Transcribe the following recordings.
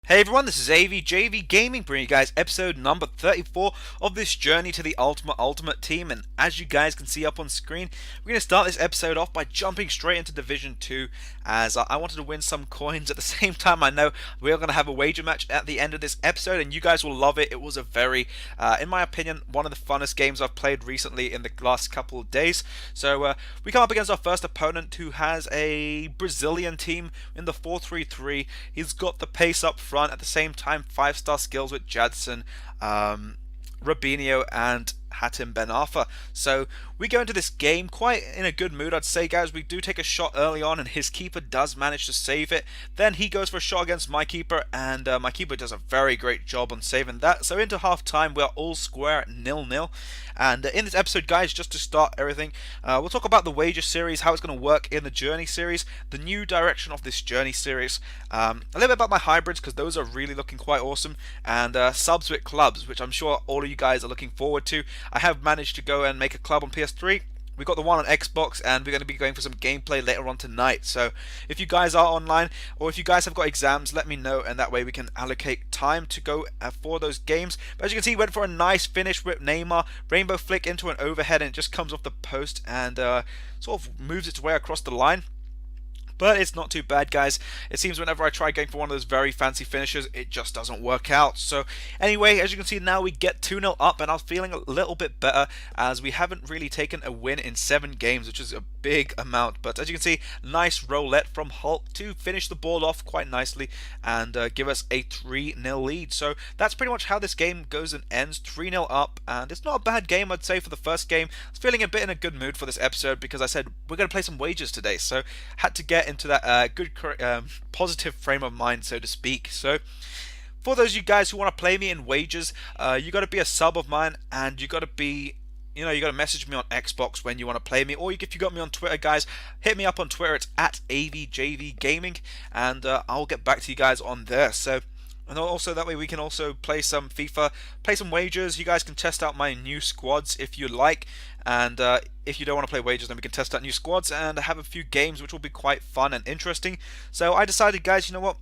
Hey everyone, this is AVJVGaming bringing you guys episode number 34 of this journey to the Ultimate Team. And as you guys can see up on screen, we're going to start this episode off by jumping straight into Division 2 as I wanted to win some coins. At the same time, I know we are going to have a wager match at the end of this episode and you guys will love it. It was a very, in my opinion, one of the funnest games I've played recently in the last couple of days. So we come up against our first opponent who has a Brazilian team in the 4-3-3. He's got the pace up front. At the same time, 5-star skills with Jadson, Robinho, and Hatem Ben Arfa. So we go into this game quite in a good mood, I'd say, guys. We do take a shot early on, and his keeper does manage to save it. Then he goes for a shot against my keeper, and my keeper does a very great job on saving that. So into half time, we are all square at 0-0. And in this episode, guys, just to start everything, we'll talk about the wager series, how it's going to work in the journey series, the new direction of this journey series, a little bit about my hybrids because those are really looking quite awesome, and subs with clubs, which I'm sure all of you guys are looking forward to. I have managed to go and make a club on PS3. We got the one on Xbox, and we're going to be going for some gameplay later on tonight. So if you guys are online, or if you guys have got exams, let me know, and that way we can allocate time to go for those games. But as you can see, went for a nice finish with Neymar, rainbow flick into an overhead, and it just comes off the post and sort of moves its way across the line. But it's not too bad, guys. It seems whenever I try going for one of those very fancy finishes, it just doesn't work out. So anyway, as you can see now, we get 2-0 up, and I'm feeling a little bit better as we haven't really taken a win in 7 games, which is a big amount. But as you can see, nice roulette from Hulk to finish the ball off quite nicely and give us a 3-0 lead. So that's pretty much how this game goes and ends, 3-0 up, and it's not a bad game, I'd say, for the first game. I was feeling a bit in a good mood for this episode because I said we're going to play some wagers today, so had to get into that good positive frame of mind, so to speak. So for those of you guys who want to play me in wagers, you got to be a sub of mine, and you got to be, you got to message me on Xbox when you want to play me, or if you got me on Twitter, guys, hit me up on Twitter. It's at AVJVGaming, and I'll get back to you guys on there. So, and also that way we can also play some FIFA, play some wagers. You guys can test out my new squads if you like, and if you don't want to play wagers, then we can test out new squads and have a few games which will be quite fun and interesting. So I decided, guys, you know what?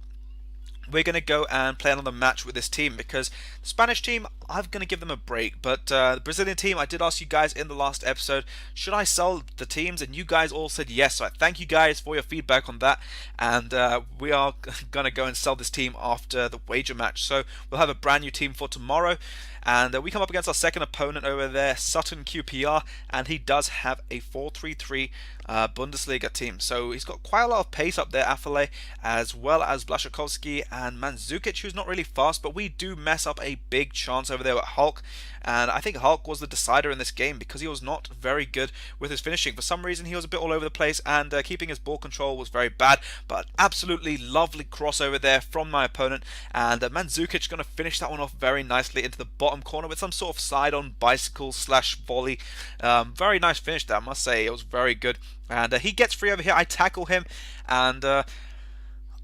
We're going to go and play another match with this team because the Spanish team, I'm going to give them a break. But the Brazilian team, I did ask you guys in the last episode, should I sell the teams? And you guys all said yes. So I thank you guys for your feedback on that. And we are going to go and sell this team after the wager match. So we'll have a brand new team for tomorrow. And we come up against our second opponent over there, Sutton QPR, and he does have a 4-3-3 Bundesliga team. So he's got quite a lot of pace up there, Affale, as well as Blaszczykowski and Mandzukic, who's not really fast, but we do mess up a big chance over there with Hulk. And I think Hulk was the decider in this game because he was not very good with his finishing. For some reason, he was a bit all over the place, and keeping his ball control was very bad. But absolutely lovely crossover there from my opponent, and Mandzukic going to finish that one off very nicely into the bottom corner with some sort of side-on bicycle slash volley. Very nice finish there, I must say. It was very good. And he gets free over here. I tackle him, and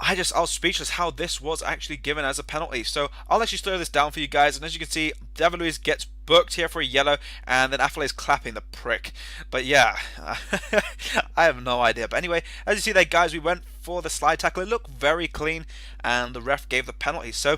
I was speechless how this was actually given as a penalty. So I'll actually slow this down for you guys. And as you can see, David Luiz gets booked here for a yellow, and then Affale is clapping, the prick. But yeah, I have no idea. But anyway, as you see there, guys, we went for the slide tackle. It looked very clean, and the ref gave the penalty. So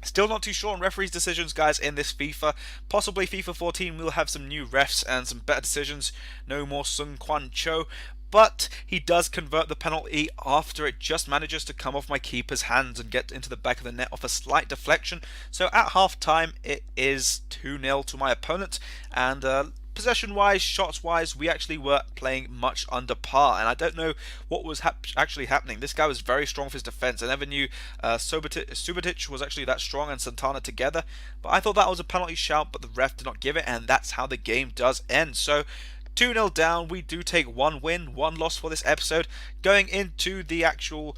still not too sure on referees' decisions, guys, in this FIFA. Possibly FIFA 14 will have some new refs and some better decisions. No more Sung Kwan Cho. But he does convert the penalty after it just manages to come off my keeper's hands and get into the back of the net off a slight deflection. So at half time, it is 2-0 to my opponent. And possession-wise, shots-wise, we actually were playing much under par, and I don't know what was actually happening. This guy was very strong for his defense. I never knew Subotic was actually that strong and Santana together, but I thought that was a penalty shout, but the ref did not give it, and that's how the game does end. So 2-0 down, we do take 1 win, 1 loss for this episode. Going into the actual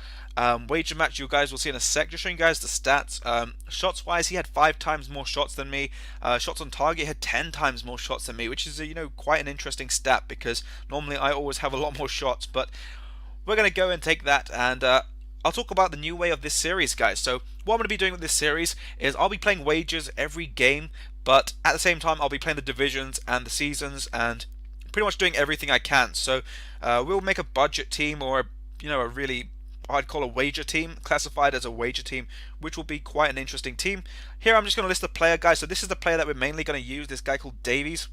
wager match, you guys will see in a sec. Just showing you guys the stats. Shots wise, he had 5 times more shots than me. Shots on target, he had 10 times more shots than me, which is quite an interesting stat because normally I always have a lot more shots. But we're going to go and take that, and I'll talk about the new way of this series, guys. So what I'm going to be doing with this series is I'll be playing wagers every game, but at the same time I'll be playing the divisions and the seasons and pretty much doing everything I can. So we'll make a budget team or a really I'd call a wager team, classified as a wager team, which will be quite an interesting team. Here I'm just going to list the player, guys. So this is the player that we're mainly going to use, this guy called Davies.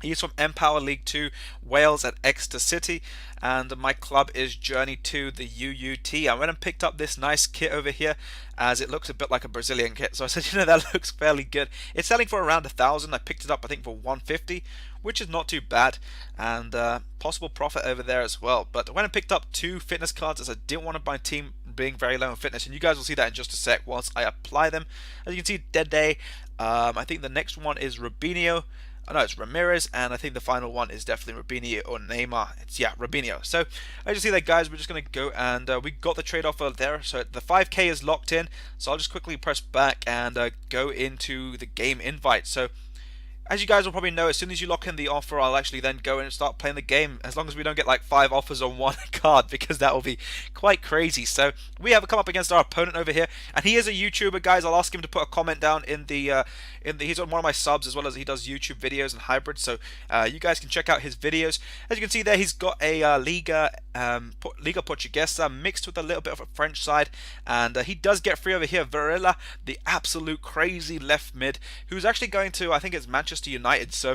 He's from Empower League 2, Wales at Exeter City, and my club is Journey to the UUT. I went and picked up this nice kit over here, as it looks a bit like a Brazilian kit. So I said, that looks fairly good. It's selling for around 1,000. I picked it up, I think, for 150, which is not too bad, and possible profit over there as well. But I went and picked up 2 fitness cards, as I didn't want my team being very low in fitness, and you guys will see that in just a sec once I apply them. As you can see, Dede. I think the next one is Robinho. Oh, no, it's Ramirez, and I think the final one is definitely Robinho or Neymar. It's, yeah, Robinho. So, as you see there, guys, we're just going to go and we got the trade offer there. So, the 5k is locked in. So, I'll just quickly press back and go into the game invite. So, as you guys will probably know, as soon as you lock in the offer, I'll actually then go in and start playing the game, as long as we don't get like 5 offers on one card, because that will be quite crazy. So we have come up against our opponent over here, and he is a YouTuber, guys. I'll ask him to put a comment down in the he's on one of my subs, as well as he does YouTube videos and hybrids, so you guys can check out his videos. As you can see there, he's got a Liga Portuguesa mixed with a little bit of a French side, and he does get free over here VARELA, the absolute crazy left mid, who's actually going to, I think it's Manchester United. So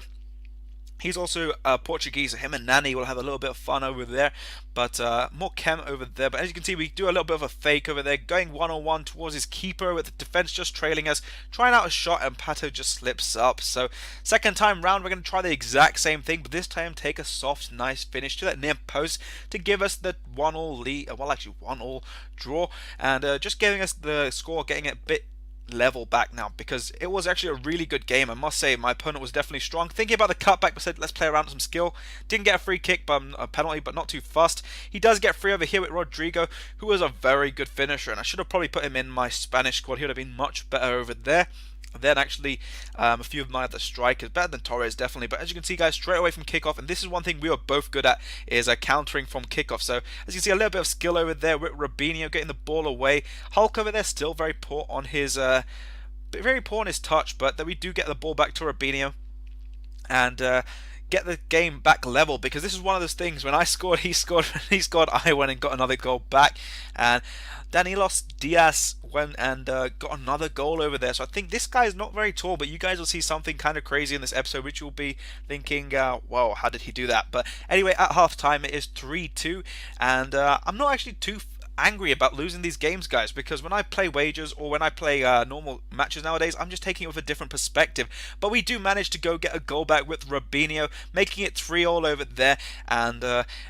he's also Portuguese, so him and Nani will have a little bit of fun over there, but more chem over there. But as you can see, we do a little bit of a fake over there, going one-on-one towards his keeper with the defense just trailing us, trying out a shot, and Pato just slips up. So second time round, we're going to try the exact same thing, but this time take a soft, nice finish to that near post to give us the 1-all lead, well, actually 1-all draw, and just giving us the score, getting it a bit level back now, because it was actually a really good game. I must say my opponent was definitely strong. Thinking about the cutback, but said let's play around with some skill. Didn't get a free kick, but a penalty, but not too fussed. He does get free over here with RODRIGO, who is a very good finisher, and I should have probably put him in my Spanish squad. He would have been much better over there. Then actually a few of my other strikers, better than Torres definitely. But as you can see, guys, straight away from kickoff, and this is one thing we are both good at, is countering from kickoff. So as you can see, a little bit of skill over there with Robinho getting the ball away. Hulk over there still very poor on his touch, but then we do get the ball back to Robinho and get the game back level, because this is one of those things, when I scored, he scored, he scored, I went and got another goal back, and Danilo Diaz went and got another goal over there. So I think this guy is not very tall, but you guys will see something kind of crazy in this episode, which you'll be thinking, whoa, how did he do that? But anyway, at half time it is 3-2, and I'm not actually too angry about losing these games, guys, because when I play wagers or when I play normal matches nowadays, I'm just taking it with a different perspective. But we do manage to go get a goal back with Robinho, making it 3-all over there, and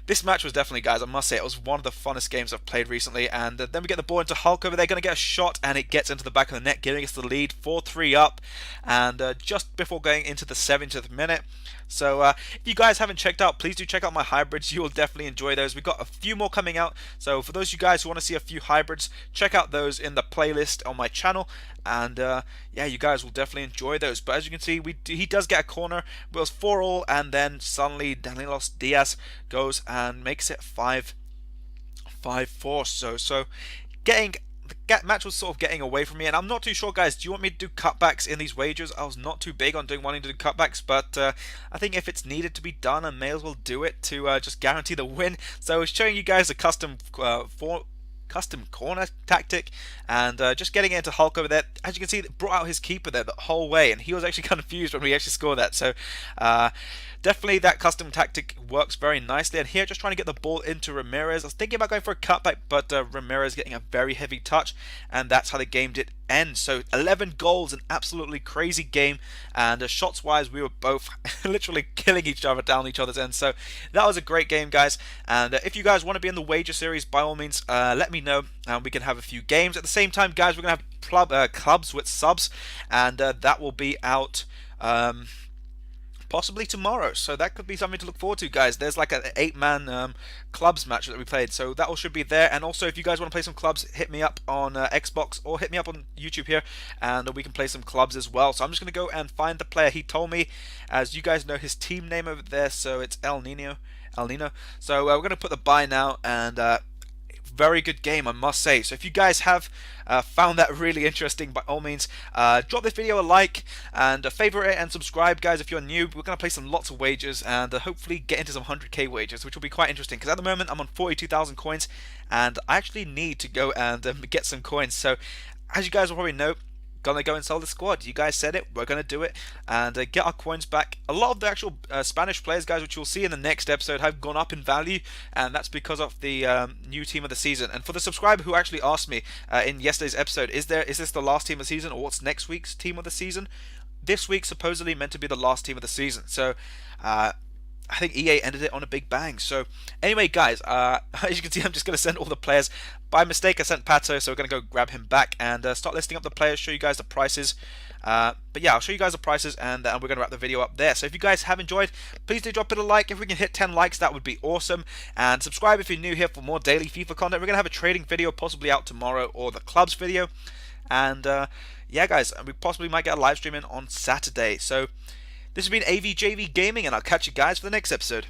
this match was definitely, guys, I must say, it was one of the funnest games I've played recently. And then we get the ball into Hulk over there, going to get a shot, and it gets into the back of the net, giving us the lead 4-3 up, and just before going into the 70th minute. So if you guys haven't checked out, please do check out my hybrids. You will definitely enjoy those. We've got a few more coming out, so for those of you guys who want to see a few hybrids, check out those in the playlist on my channel, and yeah, you guys will definitely enjoy those. But as you can see, he does get a corner. It was 4-all, and then suddenly Danilo Diaz goes and makes it 5-4. So getting the match was sort of getting away from me, and I'm not too sure, guys, do you want me to do cutbacks in these wagers? I was not too big on wanting to do cutbacks, but I think if it's needed to be done, I may as well do it to just guarantee the win. So I was showing you guys a custom corner tactic, and just getting into Hulk over there. As you can see, it brought out his keeper there the whole way, and he was actually confused when we actually scored that. So definitely that custom tactic works very nicely. And here, just trying to get the ball into Ramirez. I was thinking about going for a cutback, but Ramirez getting a very heavy touch, and that's how the game did end. So 11 goals, an absolutely crazy game, and shots wise, we were both literally killing each other down each other's end. So that was a great game, guys. And if you guys want to be in the wager series, by all means, let me know, and we can have a few games at the same time, guys. We're gonna have clubs with subs, and that will be out possibly tomorrow, so that could be something to look forward to, guys. There's like an 8-man clubs match that we played, so that all should be there. And also, if you guys want to play some clubs, hit me up on Xbox or hit me up on YouTube here, and we can play some clubs as well. So I'm just going to go and find the player. He told me, as you guys know, his team name over there, so it's El Nino. So we're going to put the buy now, and very good game, I must say. So if you guys have found that really interesting, by all means, drop this video a like and favorite it and subscribe, guys. If you're new, we're going to play some lots of wagers and hopefully get into some 100k wagers, which will be quite interesting because at the moment I'm on 42,000 coins and I actually need to go and get some coins. So as you guys will probably know, gonna go and sell the squad. You guys said it, we're gonna do it and get our coins back. A lot of the actual Spanish players, guys, which you'll see in the next episode, have gone up in value, and that's because of the new team of the season. And for the subscriber who actually asked me in yesterday's episode, is this the last team of the season, or what's next week's team of the season? This week's supposedly meant to be the last team of the season, so I think EA ended it on a big bang. So anyway, guys, as you can see, I'm just going to send all the players. By mistake, I sent Pato, so we're going to go grab him back and start listing up the players, show you guys the prices. But yeah, I'll show you guys the prices, and we're going to wrap the video up there. So if you guys have enjoyed, please do drop it a like. If we can hit 10 likes, that would be awesome. And subscribe if you're new here for more daily FIFA content. We're going to have a trading video possibly out tomorrow, or the clubs video. And yeah, guys, we possibly might get a live stream in on Saturday. So this has been AVJVGaming, and I'll catch you guys for the next episode.